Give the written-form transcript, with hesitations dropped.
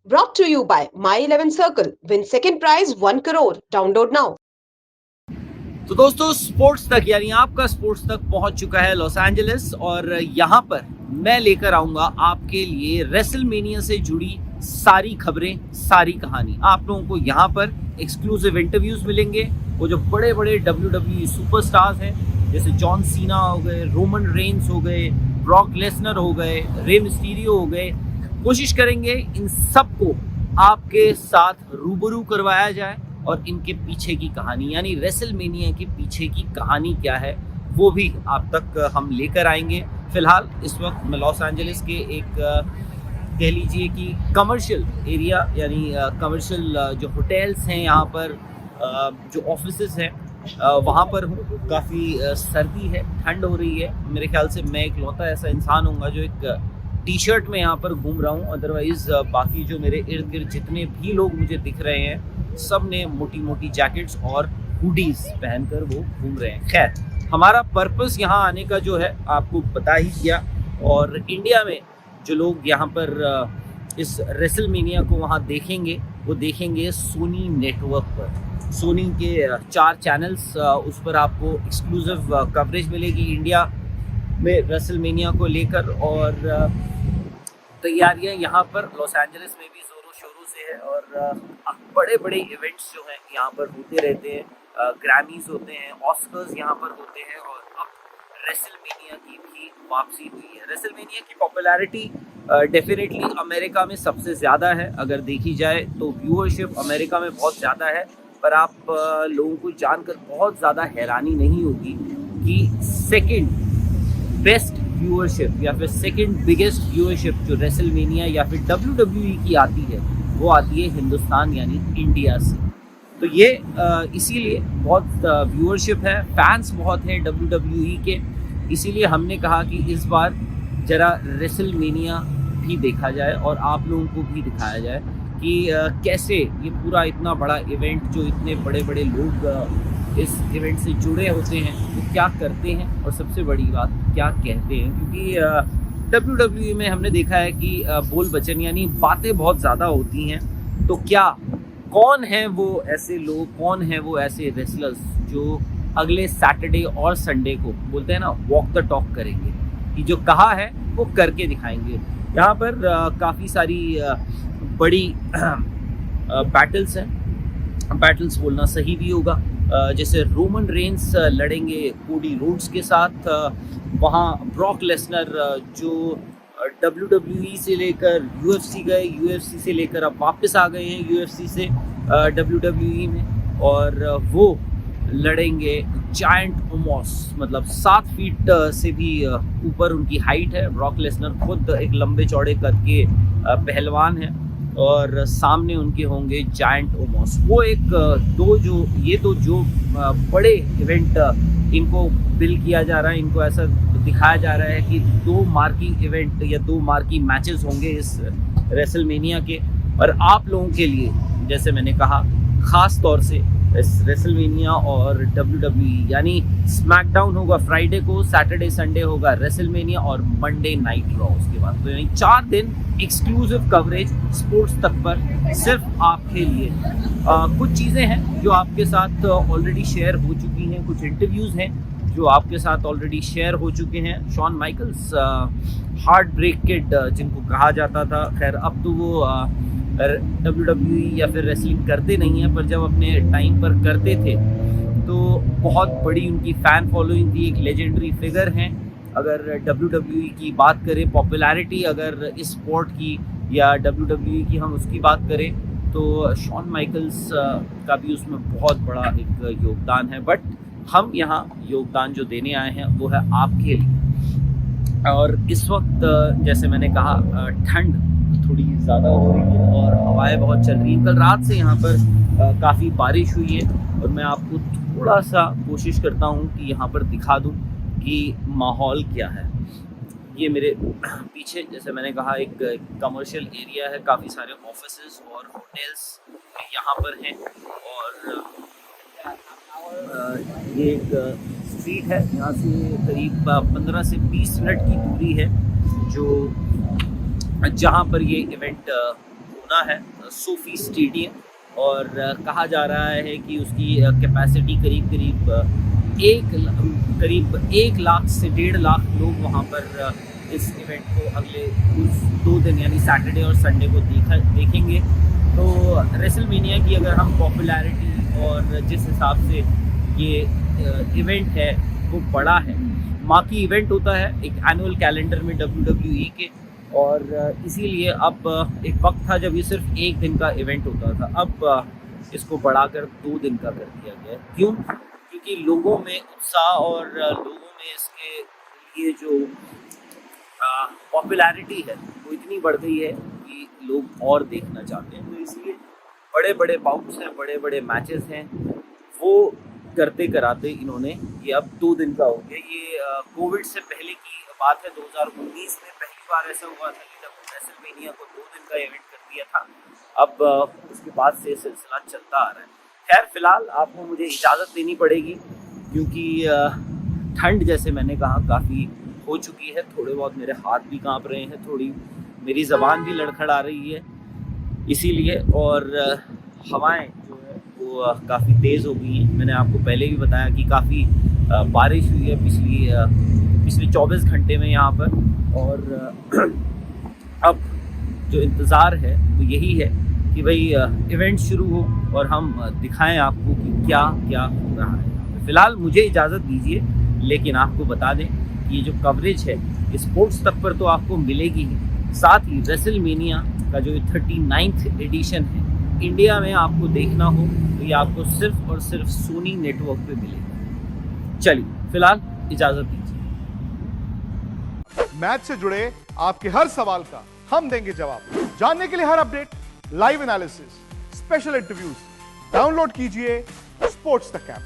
Brought to you by My 11 Circle. Win second prize 1 crore. Download now. तो दोस्तों, sports तक यानी आपका स्पोर्ट्स तक पहुंच चुका है लॉस एंजलिस, और यहाँ पर मैं लेकर आऊंगा आपके लिए रेसलमेनिया से जुड़ी सारी खबरें, सारी कहानी। आप लोगों को यहाँ पर एक्सक्लूसिव इंटरव्यूज मिलेंगे। वो जो बड़े बड़े WWE सुपरस्टार्स हैं, जैसे जॉन सीना हो गए, रोमन रेंस हो गए, ब्रॉक लेसनर हो गए, रे मिस्टीरियो हो गए, कोशिश करेंगे इन सबको आपके साथ रूबरू करवाया जाए और इनके पीछे की कहानी यानी रेसलमेनिया के पीछे की कहानी क्या है वो भी आप तक हम लेकर आएंगे। फिलहाल इस वक्त मैं लॉस एंजलिस के एक कह लीजिए कि कमर्शियल एरिया यानी कमर्शियल जो होटल्स हैं यहाँ पर, जो ऑफिसेज हैं वहाँ पर हूँ। काफ़ी सर्दी है, ठंड हो रही है। मेरे ख्याल से मैं इकलौता ऐसा इंसान होऊंगा जो एक टी शर्ट में यहाँ पर घूम रहा हूँ। अदरवाइज़ बाकी जो मेरे इर्द गिर्द जितने भी लोग मुझे दिख रहे हैं, सब ने मोटी मोटी जैकेट्स और हुडीज पहनकर वो घूम रहे हैं। खैर, हमारा पर्पस यहाँ आने का जो है आपको बता ही दिया। और इंडिया में जो लोग यहाँ पर इस रेसलमेनिया को वहाँ देखेंगे, वो देखेंगे सोनी नेटवर्क पर। सोनी के 4 चैनल्स, उस पर आपको एक्सक्लूसिव कवरेज मिलेगी इंडिया में रेसलमेनिया को लेकर। और तैयारियां यहाँ पर लॉस एंजलिस में भी जोरों शोरों से है, और बड़े बड़े इवेंट्स जो हैं यहाँ पर होते रहते हैं। ग्रैमीज होते हैं, ऑस्कर्स यहाँ पर होते हैं, और अब रेसलमेनिया की भी वापसी हुई है। रेसलमेनिया की पॉपुलैरिटी डेफिनेटली अमेरिका में सबसे ज़्यादा है। अगर देखी जाए तो व्यूअरशिप अमेरिका में बहुत ज़्यादा है, पर आप लोगों को जानकर बहुत ज़्यादा हैरानी नहीं होगी कि सेकेंड बेस्ट व्यूअरशिप या फिर सेकंड बिगेस्ट व्यूअरशिप जो रेसलमेनिया या फिर WWE की आती है, वो आती है हिंदुस्तान यानी इंडिया से। तो ये इसीलिए बहुत व्यूअरशिप है, फैंस बहुत हैं WWE के। इसीलिए हमने कहा कि इस बार जरा रेसलमेनिया भी देखा जाए और आप लोगों को भी दिखाया जाए कि कैसे ये पूरा इतना बड़ा इवेंट, जो इतने बड़े बड़े लोग इस इवेंट से जुड़े होते हैं, वो क्या करते हैं और सबसे बड़ी बात क्या कहते हैं। क्योंकि WWE में हमने देखा है कि बोल बचन यानी बातें बहुत ज़्यादा होती हैं। तो क्या, कौन है वो ऐसे लोग, कौन है वो ऐसे रेसलर्स जो अगले सैटरडे और संडे को बोलते हैं ना, वॉक द टॉक करेंगे, कि जो कहा है वो करके दिखाएंगे। यहाँ पर काफ़ी सारी बड़ी बैटल्स हैं। बैटल्स बोलना सही भी होगा। जैसे रोमन रेंस लड़ेंगे कोडी रोड्स के साथ। वहाँ ब्रॉक लेसनर जो WWE से लेकर UFC गए, UFC से लेकर अब वापस आ गए हैं UFC से WWE में, और वो लड़ेंगे जायंट ओमोस, मतलब 7 फीट से भी ऊपर उनकी हाइट है। ब्रॉक लेसनर खुद एक लंबे चौड़े कद के पहलवान हैं, और सामने उनके होंगे जायंट ओमोस। वो एक ये दो जो बड़े इवेंट इनको बिल किया जा रहा है, इनको ऐसा दिखाया जा रहा है कि 2 मार्की इवेंट या 2 मार्की मैचेस होंगे इस रेसलमेनिया के। और आप लोगों के लिए, जैसे मैंने कहा, ख़ास तौर से इस रेसलमेनिया और WWE यानी स्मैकडाउन होगा फ्राइडे को, सैटरडे संडे होगा रेसलमेनिया, और मंडे नाइट रॉ उसके बाद। तो यानी 4 दिन एक्सक्लूसिव कवरेज स्पोर्ट्स तक पर सिर्फ आपके लिए। कुछ चीज़ें हैं जो आपके साथ ऑलरेडी शेयर हो चुकी हैं, कुछ इंटरव्यूज़ हैं जो आपके साथ ऑलरेडी शेयर हो चुके हैं। Shawn Michaels, Heart Break Kid जिनको कहा जाता था, खैर अब तो वो WWE या फिर रेसलिंग करते नहीं हैं, पर जब अपने टाइम पर करते थे तो बहुत बड़ी उनकी फ़ैन फॉलोइंग थी, एक लेजेंडरी फिगर हैं। अगर WWE की बात करें, पॉपुलैरिटी अगर इस स्पोर्ट की या WWE की हम उसकी बात करें, तो शॉन माइकल्स का भी उसमें बहुत बड़ा एक योगदान है। बट हम यहाँ योगदान जो देने आए हैं वो है आपके लिए। और इस वक्त जैसे मैंने कहा, ठंड थोड़ी ज़्यादा हो रही है और हवाएं बहुत चल रही हैं। कल रात से यहाँ पर काफ़ी बारिश हुई है, और मैं आपको थोड़ा सा कोशिश करता हूँ कि यहाँ पर दिखा दूँ कि माहौल क्या है। ये मेरे पीछे, जैसे मैंने कहा, एक कमर्शियल एरिया है, काफ़ी सारे ऑफिसेज और होटल्स यहाँ पर हैं। और ये एक स्ट्रीट है, यहाँ से करीब 15 से 20 मिनट की दूरी है जो जहाँ पर ये इवेंट होना है सोफी स्टेडियम, और कहा जा रहा है कि उसकी कैपेसिटी करीब 1 लाख से 1.5 लाख लोग वहाँ पर इस इवेंट को अगले उस 2 दिन यानी सैटरडे और संडे को देखेंगे। तो रेसलमेनिया की अगर हम पॉपुलैरिटी और जिस हिसाब से ये इवेंट है वो बड़ा है, मार्की इवेंट होता है एक एनुअल कैलेंडर में WWE के, और इसीलिए अब एक वक्त था जब ये सिर्फ 1 दिन का इवेंट होता था, अब इसको बढ़ाकर 2 दिन का कर दिया गया। क्यों? क्योंकि लोगों में उत्साह और लोगों में इसके लिए जो पॉपुलैरिटी है वो इतनी बढ़ गई है कि लोग और देखना चाहते हैं। तो इसलिए बड़े बड़े बाउट्स हैं, बड़े बड़े मैचेस हैं, वो करते कराते इन्होंने ये अब 2 दिन का हो गया। ये कोविड से पहले की बात है, 2019 में पहली बार ऐसा हुआ था कि जब रेसलमेनिया को 2 दिन का इवेंट कर दिया था। अब उसके बाद से सिलसिला चलता आ रहा है। खैर फिलहाल आपको मुझे इजाज़त देनी पड़ेगी क्योंकि ठंड जैसे मैंने कहा काफ़ी हो चुकी है, थोड़े बहुत मेरे हाथ भी कांप रहे हैं, थोड़ी मेरी ज़बान भी लड़खड़ा रही है इसीलिए, और हवाएं जो है वो काफ़ी तेज़ हो गई हैं। मैंने आपको पहले भी बताया कि काफ़ी बारिश हुई है पिछले 24 घंटे में यहाँ पर, और अब जो इंतज़ार है वो यही है कि भाई इवेंट शुरू हो और हम दिखाएं आपको कि क्या क्या हो रहा है। फ़िलहाल मुझे इजाज़त दीजिए, लेकिन आपको बता दें कि ये जो कवरेज है स्पोर्ट्स तक पर तो आपको मिलेगी ही, साथ ही रेसलमेनिया का जो 39th एडिशन है इंडिया में आपको देखना हो तो ये आपको सिर्फ और सिर्फ सोनी नेटवर्क पे मिलेगा। चलिए फिलहाल इजाज़त दीजिए। मैच से जुड़े आपके हर सवाल का हम देंगे जवाब। जानने के लिए हर update, live analysis, special interviews, download कीजिए स्पोर्ट्स तक ऐप।